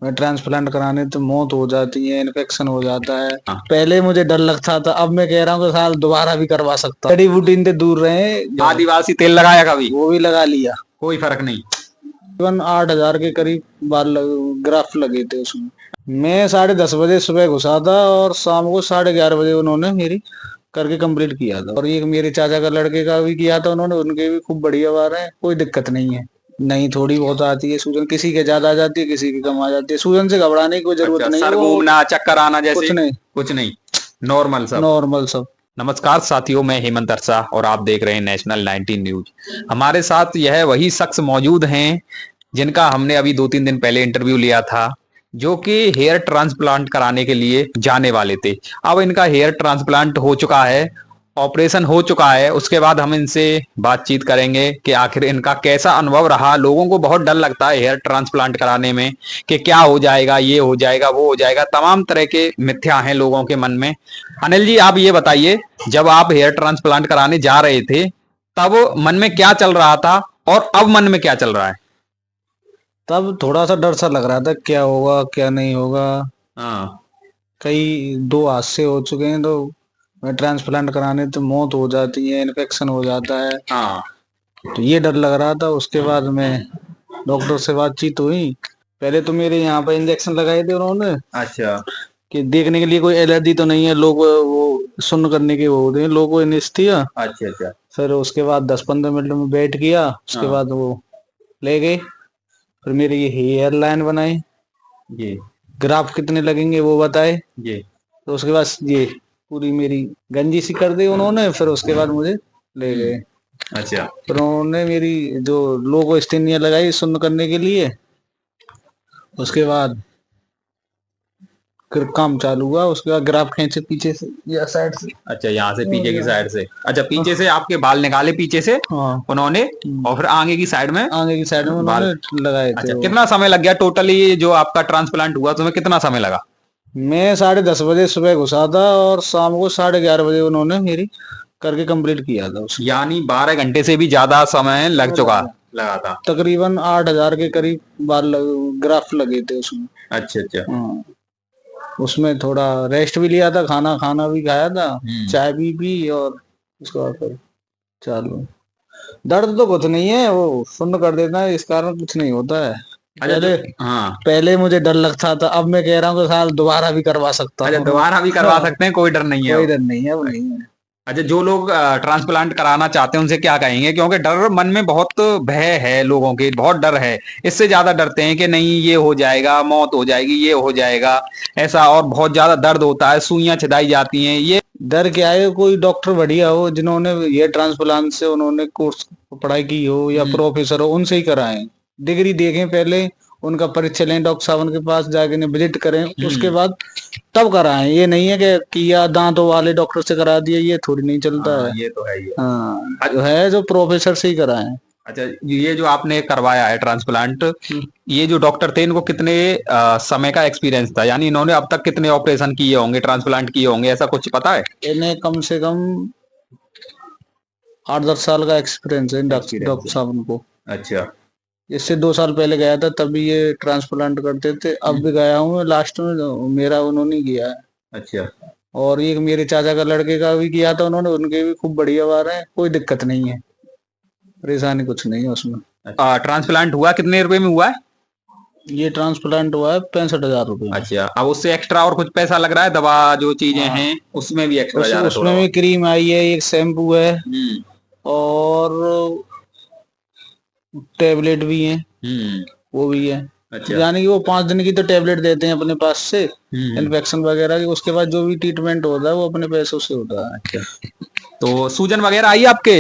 मैं ट्रांसप्लांट कराने तो मौत हो जाती है, इन्फेक्शन हो जाता है। हाँ। पहले मुझे डर लगता था, अब मैं कह रहा हूँ कि साल दोबारा भी करवा सकता हूँ। जड़ी बूटी से दूर रहे। आदिवासी तेल लगाया कभी? वो भी लगा लिया। कोई फर्क नहीं। तकरीबन 8,000 के करीब ग्राफ्ट लगे थे उसमें। मैं 10:30 बजे सुबह घुसा था और शाम को 11:30 बजे उन्होंने मेरी करके कंप्लीट किया था। और ये मेरे चाचा का लड़के का भी किया था उन्होंने, उनके भी खूब बढ़िया बार है, कोई दिक्कत नहीं है। नहीं, थोड़ी बहुत आती है सूजन, किसी के ज्यादा आ जाती है, किसी की कम आ जाती है। सूजन से घबराने की कोई जरूरत अच्छा, नहीं है, सर वो घूमना, चक्कर आना कुछ जैसे? नहीं, कुछ नहीं, नॉर्मल सब। नॉर्मल सब। नमस्कार साथियों, मैं हेमंत अरसा और आप देख रहे हैं नेशनल 19 न्यूज। हमारे साथ यह वही शख्स मौजूद हैं जिनका हमने अभी 2-3 दिन पहले इंटरव्यू लिया था, जो कि हेयर ट्रांसप्लांट कराने के लिए जाने वाले थे। अब इनका हेयर ट्रांसप्लांट हो चुका है, ऑपरेशन हो चुका है। उसके बाद हम इनसे बातचीत करेंगे कि आखिर इनका कैसा अनुभव रहा। लोगों को बहुत डर लगता है हेयर ट्रांसप्लांट कराने में कि क्या हो जाएगा, ये हो जाएगा, वो हो जाएगा, तमाम तरह के मिथ्या हैं लोगों के मन में। अनिल जी, आप ये बताइए, जब आप हेयर ट्रांसप्लांट कराने जा रहे थे तब मन में क्या चल रहा था और अब मन में क्या चल रहा है? तब थोड़ा सा डर सा लग रहा था, क्या होगा क्या नहीं होगा। हाँ। कई 2 हादसे हो चुके हैं, तो मैं ट्रांसप्लांट कराने तो मौत हो जाती है, इन्फेक्शन हो जाता है, हाँ। तो ये डर लग रहा था। उसके बाद मैं डॉक्टर से बातचीत हुई। पहले तो मेरे यहाँ पे इंजेक्शन लगाए थे उन्होंने अच्छा। कि देखने के लिए कोई एलर्जी तो नहीं है, लोग वो सुन्न करने के वो होते हैं, लोगो एनेस्थीसिया। अच्छा। अच्छा। फिर उसके बाद 10-15 मिनट में वेट किया, उसके हाँ। बाद वो ले गए। फिर मेरी ये हेयर लाइन बनाई, जी। ग्राफ कितने लगेंगे वो बताए। जी। तो उसके बाद ये पूरी मेरी गंजी सी कर दी उन्होंने। फिर उसके बाद मुझे ले गए। अच्छा। फिर उन्होंने मेरी जो लोगो स्टेनिया लगाई सुन्न करने के लिए। उसके बाद फिर काम चालू हुआ। उसके बाद ग्राफ खींचे पीछे से या साइड से। अच्छा, यहाँ से पीछे की साइड से? अच्छा, पीछे से आपके बाल निकाले पीछे से हाँ, उन्होंने, और फिर आगे की साइड में आगे की साइड में बाल। उन्होंने लगाए थे अच्छा, वो। कितना समय लग गया टोटली जो आपका ट्रांसप्लांट हुआ, तुम्हें कितना समय लगा? मैं 10:30 बजे सुबह घुसा था और शाम को 11:30 बजे उन्होंने मेरी करके कंप्लीट किया था उसको। यानी 12 घंटे से भी ज्यादा समय लग चुका, लगा था। तकरीबन 8,000 के करीब ग्राफ लगे थे उसमें। अच्छा। अच्छा। हाँ, उसमें थोड़ा रेस्ट भी लिया था, खाना खाना भी खाया था, चाय भी पी। और उसके बाद फिर चालू। दर्द तो कुछ नहीं है, वो सुन्न कर देता है, इस कारण कुछ नहीं होता है। अच्छा पहले हाँ। पहले मुझे डर लगता था, अब मैं कह रहा हूँ कि साल दोबारा भी करवा सकता अच्छा, हूँ। दोबारा भी करवा हाँ, सकते हैं, कोई डर नहीं है कोई अब? डर नहीं है, अब नहीं है। अच्छा, जो लोग ट्रांसप्लांट कराना चाहते हैं उनसे क्या कहेंगे? क्योंकि डर मन में बहुत भय है, लोगों के बहुत डर है। इससे ज्यादा डरते हैं कि नहीं ये हो जाएगा, मौत हो जाएगी, ये हो जाएगा ऐसा, और बहुत ज्यादा दर्द होता है, सुइयां छिदाई जाती हैं, ये। डर क्या है, कोई डॉक्टर बढ़िया हो जिन्होंने ये ट्रांसप्लांट से उन्होंने कोर्स पढ़ाई की हो या प्रोफेसर हो, उनसे ही कराएं। डिग्री देखें पहले, उनका परीक्षा लें, डॉक्टर साहब के पास जाके विजिट करें, उसके बाद तब कराएं। ये नहीं है कि या दांतों वाले डॉक्टर से करा दिया, ये थोड़ी नहीं चलता है। ये तो है ही है। हाँ, जो है जो प्रोफेसर से ही कराएं। अच्छा, ये जो आपने करवाया है ट्रांसप्लांट, ये जो डॉक्टर थे इनको कितने समय का एक्सपीरियंस था? यानी इन्होंने अब तक कितने ऑपरेशन किए होंगे, ट्रांसप्लांट किए होंगे, ऐसा कुछ पता है? इन्हें कम से कम 8-10 साल का एक्सपीरियंस है डॉक्टर साहब को। अच्छा। इससे 2 साल पहले गया था, तभी ये ट्रांसप्लांट करते थे। अब भी गया हूँ, लास्ट में मेरा उन्होंने किया है। अच्छा। और ये मेरे चाचा का लड़के का भी किया था उन्होंने, उनके भी खूब बढ़िया बार है, कोई दिक्कत नहीं है, परेशानी कुछ नहीं है उसमें। ट्रांसप्लांट हुआ कितने रुपए में हुआ है? ये ट्रांसप्लांट हुआ है 65,000 रुपए में। अच्छा, अब उससे एक्स्ट्रा और कुछ पैसा लग रहा है? दवा जो चीजें हाँ, हैं उसमें भी एक्स्ट्रा जा रहा है थोड़ा उसमें भी और? क्रीम आई है, एक शैम्पू है, और टेबलेट भी है, वो भी है। अच्छा। यानी कि वो 5 दिन की तो टेबलेट देते हैं अपने पास से, इन्फेक्शन वगैरह की। उसके बाद जो भी ट्रीटमेंट होता है वो अपने पैसों से होता है। अच्छा, तो सूजन वगैरह आई आपके?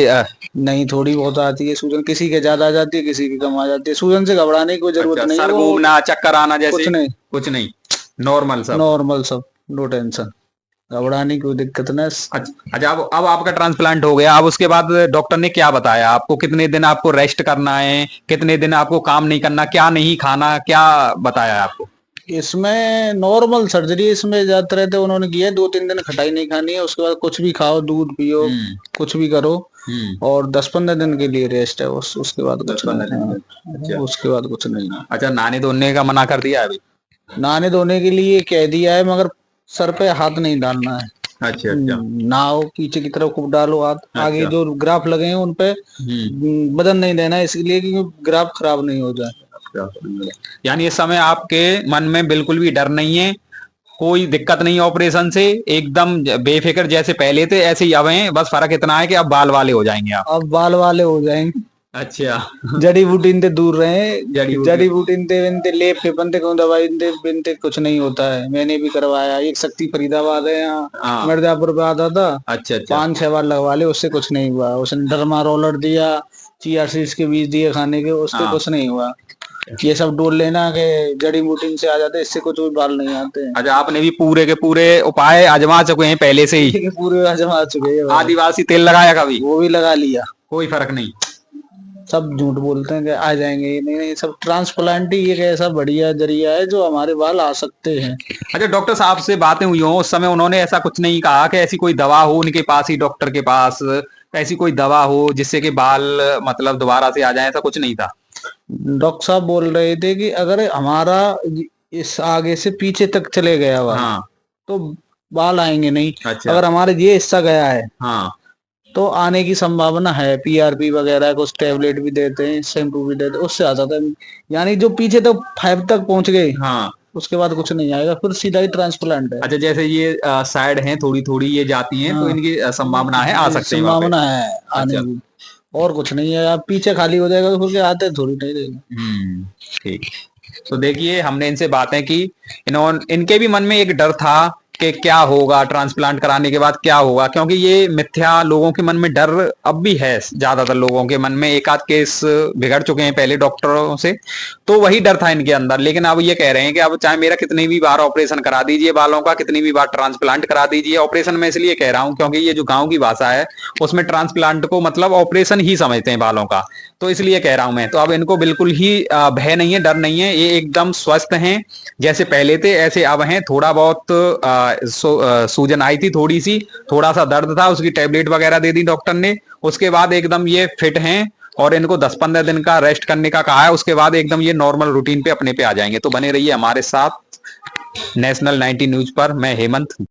नहीं, थोड़ी बहुत आती है सूजन, किसी के ज्यादा आ जाती है, किसी की कम आ जाती है। सूजन से घबराने की कोई जरूरत अच्छा, नहीं है, सर वो घूमना, चक्कर आना कुछ जैसे? नहीं, कुछ नहीं, नॉर्मल सब। नॉर्मल सब, नो टेंशन, घबराने की कोई दिक्कत नहीं। अच्छा, अब आपका ट्रांसप्लांट हो गया, अब उसके बाद डॉक्टर ने क्या बताया आपको? कितने दिन आपको रेस्ट करना है, कितने दिन आपको काम नहीं करना, क्या नहीं खाना, क्या बताया आपको? इसमें नॉर्मल सर्जरी इसमें ज्यादा रहते उन्होंने किया है। 2-3 दिन खटाई नहीं खानी है, उसके बाद कुछ भी खाओ, दूध पियो, कुछ भी करो। और 10-15 दिन के लिए रेस्ट है, उसके बाद कुछ नहीं। अच्छा। उसके बाद कुछ नहीं। अच्छा, नहाने धोने का मना कर दिया अभी? नहाने धोने के लिए कह दिया है, मगर सर पे हाथ नहीं डालना है। अच्छा अच्छा नहाओ पीछे की तरफ खूब डालो हाथ, आगे अच्छा। जो ग्राफ लगे हैं उन पे बदन नहीं देना है, इसलिए कि ग्राफ खराब नहीं हो जाए। यानी इस समय आपके मन में बिल्कुल भी डर नहीं है, कोई दिक्कत नहीं है ऑपरेशन से, एकदम बेफिक्र जैसे पहले थे ऐसे ही अब हैं, बस फर्क इतना है कि अब बाल वाले हो जाएंगे आप। अब बाल वाले हो जाएंगे। अच्छा जड़ी बूटी से दूर रहे। जड़ी जड़ी बूटी। बूटी बिनते लेप के बनते को दवाई बिनते कुछ नहीं होता है। मैंने भी करवाया, एक शक्ति फरीदाबाद है यहाँ हाँ मिर्जापुर पे आता था, अच्छा अच्छा 5-6 बार लगवा ले, उससे कुछ नहीं हुआ। उसने डरमा रोलर दिया, चिया सीड्स के बीज दिए खाने के, उससे हाँ कुछ नहीं हुआ। ये सब डोल लेना के जड़ी बूटी से आ जाते, इससे कुछ भी बाल नहीं आते। अच्छा, आपने भी पूरे के पूरे उपाय आजमा चुके हैं पहले से ही। पूरे आजमा चुके हैं। आदिवासी तेल लगाया कभी? वो भी लगा लिया। कोई फर्क नहीं। सब झूठ बोलते हैं कि आ जाएंगे, नहीं नहीं, सब ट्रांसप्लांट ही एक ऐसा बढ़िया जरिया है जो हमारे बाल आ सकते हैं। अच्छा, डॉक्टर साहब से बातें हुई हो उस समय उन्होंने ऐसा कुछ नहीं कहा कि ऐसी कोई दवा हो उनके पास ही, डॉक्टर के पास ऐसी कोई दवा हो जिससे कि बाल मतलब दोबारा से आ जाए, ऐसा कुछ नहीं था? डॉक्टर साहब बोल रहे थे कि अगर हमारा इस आगे से पीछे तक चले गया बाल, हाँ तो बाल आएंगे नहीं। अच्छा अगर हमारे ये हिस्सा गया है हाँ तो आने की संभावना है। पीआरपी वगैरह कुछ टैबलेट भी देते हैं, शैम्पू भी देते हैं, उससे आ जाता है। यानी जो पीछे तक 5 तक पहुंच गए, हाँ। उसके बाद कुछ नहीं आएगा, फिर सीधा ही ट्रांसप्लांट है। अच्छा, जैसे ये साइड हैं थोड़ी थोड़ी ये जाती हैं तो हाँ, इनकी संभावना है आ सकते हैं वापस। संभावना है आने अच्छा की, और कुछ नहीं है। आप पीछे खाली हो जाएगा तो फिर आते थोड़ी नहीं देगा। ठीक। तो देखिए हमने इनसे बातें की, इनके भी मन में एक डर था कि क्या होगा ट्रांसप्लांट कराने के बाद, क्या होगा, क्योंकि ये मिथ्या लोगों के मन में डर अब भी है। ज्यादातर लोगों के मन में एक आध केस बिगड़ चुके हैं पहले डॉक्टरों से, तो वही डर था इनके अंदर। लेकिन अब ये कह रहे हैं कि अब चाहे मेरा कितनी भी बार ऑपरेशन करा दीजिए बालों का, कितनी भी बार ट्रांसप्लांट करा दीजिए। ऑपरेशन में इसलिए कह रहा हूं क्योंकि ये जो गांव की भाषा है उसमें ट्रांसप्लांट को मतलब ऑपरेशन ही समझते हैं बालों का, तो इसलिए कह रहा हूं मैं। तो अब इनको बिल्कुल ही भय नहीं है, डर नहीं है, ये एकदम स्वस्थ हैं, जैसे पहले थे ऐसे अब हैं। थोड़ा बहुत सूजन आई थी थोड़ी सी, थोड़ा सा दर्द था, उसकी टेबलेट वगैरह दे दी डॉक्टर ने, उसके बाद एकदम ये फिट हैं। और इनको 10-15 दिन का रेस्ट करने का कहा है, उसके बाद एकदम ये नॉर्मल रूटीन पे अपने पे आ जाएंगे। तो बने रहिए हमारे साथ नेशनल 19 न्यूज पर। मैं हेमंत।